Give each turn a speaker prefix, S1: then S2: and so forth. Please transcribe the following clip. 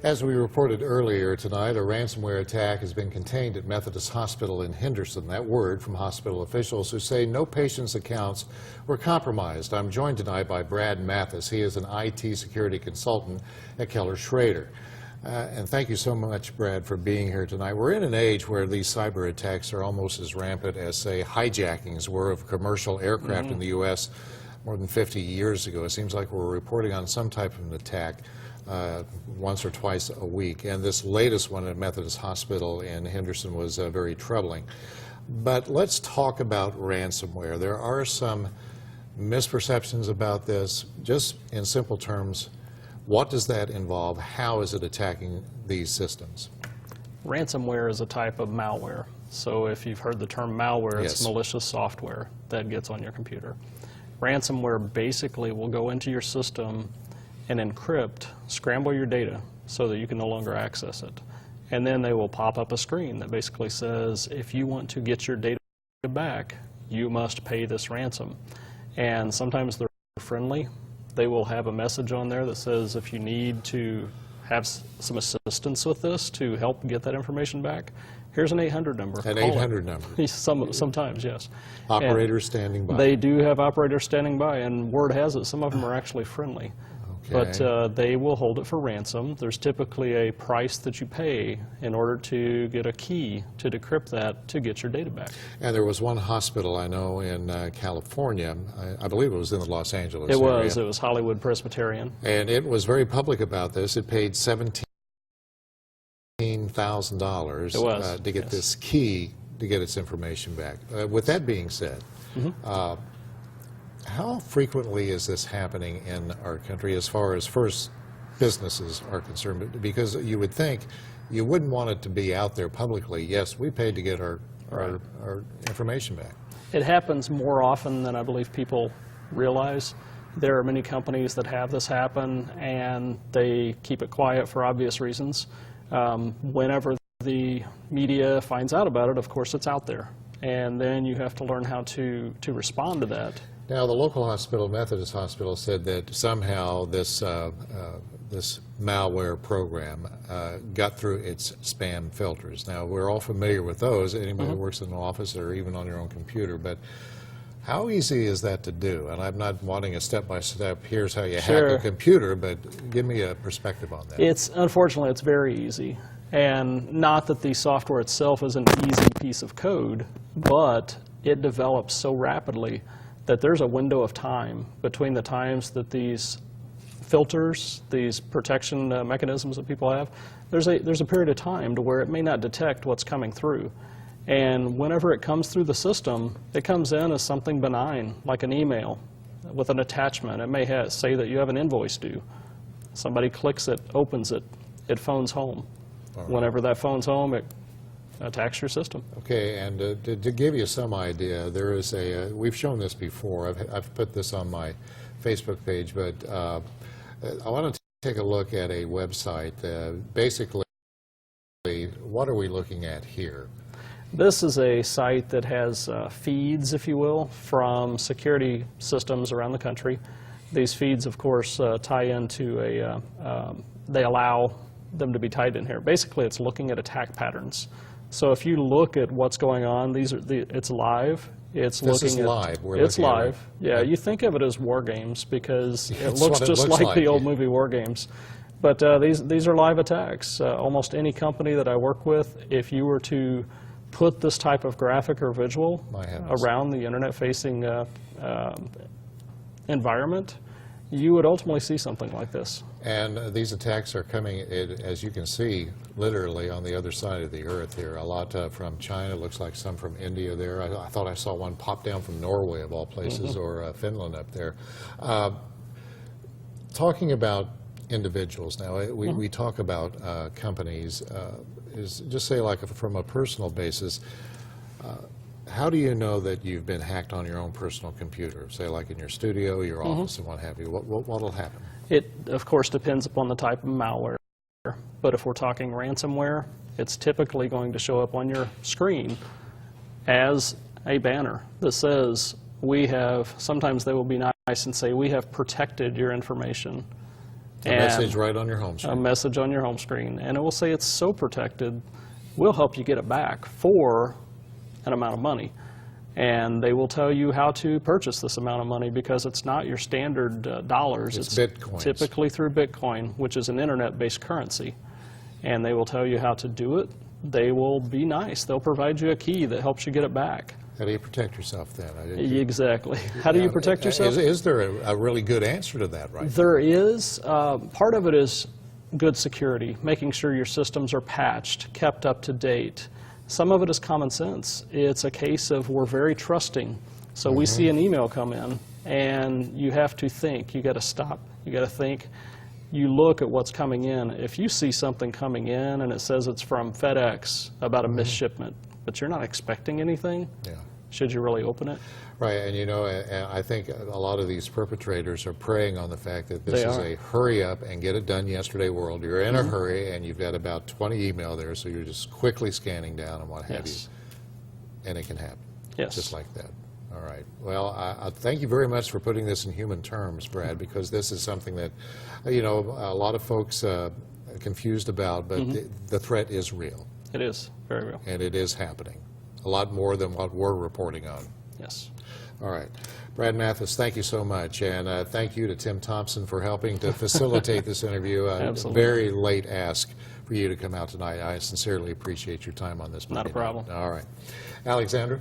S1: As we reported earlier tonight, a ransomware attack has been contained at Methodist Hospital in Henderson. That word from hospital officials who say no patients' accounts were compromised. I'm joined tonight by Brad Mathis. He is an IT security consultant at Keller Schrader. And thank you so much, Brad, for being here tonight. We're in an age where these cyber attacks are almost as rampant as, say, hijackings were of commercial aircraft in the U.S. more than 50 years ago. It seems like we're reporting on some type of an attack once or twice a week, and this latest one at Methodist Hospital in Henderson was very troubling. But let's talk about ransomware. There are some misperceptions about this. Just in simple terms, what does that involve? How is it attacking these systems?
S2: Ransomware is a type of malware. So if you've heard the term malware,
S1: Yes.
S2: It's malicious software that gets on your computer. Ransomware basically will go into your system and encrypt, scramble your data so that you can no longer access it. And then they will pop up a screen that basically says, if you want to get your data back, you must pay this ransom. And sometimes they're friendly. They will have a message on there that says, if you need to have some assistance with this to help get that information back, here's an 800 number.
S1: An 800 number.
S2: Sometimes, yes.
S1: Operators standing by.
S2: They do have operators standing by, and word has it, some of them are actually friendly.
S1: Okay.
S2: But they will hold it for ransom. There's typically a price that you pay in order to get a key to decrypt that to get your data back.
S1: And there was one hospital I know in California, I believe it was in the Los Angeles
S2: It
S1: area.
S2: was. It was Hollywood Presbyterian.
S1: And it was very public about this. It paid $17,000 to get
S2: yes.
S1: this key to get its information back. With that being said, how frequently is this happening in our country as far as first businesses are concerned? Because you would think you wouldn't want it to be out there publicly. Yes, we paid to get our information back.
S2: It happens more often than I believe people realize. There are many companies that have this happen, and they keep it quiet for obvious reasons. Whenever the media finds out about it, of course, it's out there. And then you have to learn how to respond to that.
S1: Now, the local hospital, Methodist Hospital, said that somehow this this malware program got through its spam filters. Now, we're all familiar with those, anybody who works in an office or even on your own computer, but how easy is that to do? And I'm not wanting a step-by-step, here's how you hack a computer, but give me a perspective on that.
S2: Unfortunately, it's very easy. And not that the software itself is an easy piece of code, but it develops so rapidly that there's a window of time between the times that these filters, these protection mechanisms that people have, there's a period of time to where it may not detect what's coming through. And whenever it comes through the system, it comes in as something benign, like an email with an attachment. It may say that you have an invoice due. Somebody clicks it, opens it, it phones home. Whenever that phone's home, it attacks your system. Okay,
S1: and to give you some idea, there is we've shown this before, I've put this on my Facebook page, but I want to take a look at a website. Basically, what are we looking at here?
S2: This is a site that has feeds, if you will, from security systems around the country. These feeds, of course, tie into they allow them to be tied in here. Basically, it's looking at attack patterns. So if you look at what's going on, it's live.
S1: This is live.
S2: It's live. Yeah, you think of it as war games because it looks just like the old movie War Games. But these are live attacks. Almost any company that I work with, if you were to put this type of graphic or visual around the internet-facing environment, you would ultimately see something like this.
S1: And these attacks are coming, as you can see, literally on the other side of the earth here. A lot from China, looks like some from India there. I thought I saw one pop down from Norway, of all places, or Finland up there. Talking about individuals now, we talk about companies. Just say, like, from a personal basis, how do you know that you've been hacked on your own personal computer? Say, like in your studio, your office, and what have you. What will happen?
S2: It, of course, depends upon the type of malware. But if we're talking ransomware, it's typically going to show up on your screen as a banner that says, sometimes they will be nice and say, we have protected your information.
S1: A message right on your home
S2: A
S1: screen.
S2: message on your home screen. And it will say it's so protected, we'll help you get it back for an amount of money. And they will tell you how to purchase this amount of money because it's not your standard dollars.
S1: It's Bitcoins.
S2: Typically through Bitcoin, which is an internet-based currency. And they will tell you how to do it. They will be nice. They'll provide you a key that helps you get it back.
S1: How do you protect yourself then?
S2: Exactly. How do you protect yourself?
S1: Is there a really good answer to that right now?
S2: There is. Part of it is good security, making sure your systems are patched, kept up to date. Some of it is common sense. It's a case of we're very trusting. So we see an email come in, and you have to think. You got to stop. You got to think. You look at what's coming in. If you see something coming in and it says it's from FedEx about a missed shipment, but you're not expecting anything, should you really open it?
S1: Right, and you know, I think a lot of these perpetrators are preying on the fact that this is a hurry up and get it done yesterday world. You're in a hurry and you've got about 20 email there, so you're just quickly scanning down and what have you. And it can happen.
S2: Yes.
S1: Just like that. All right. Well, I thank you very much for putting this in human terms, Brad, because this is something that, you know, a lot of folks are confused about, but the threat is real.
S2: It is very real.
S1: And it is happening. A lot more than what we're reporting on.
S2: Yes.
S1: All right. Brad Mathis, thank you so much. And thank you to Tim Thompson for helping to facilitate this interview.
S2: Absolutely.
S1: Very late ask for you to come out tonight. I sincerely appreciate your time on this.
S2: Not a problem.
S1: All right. Alexandra?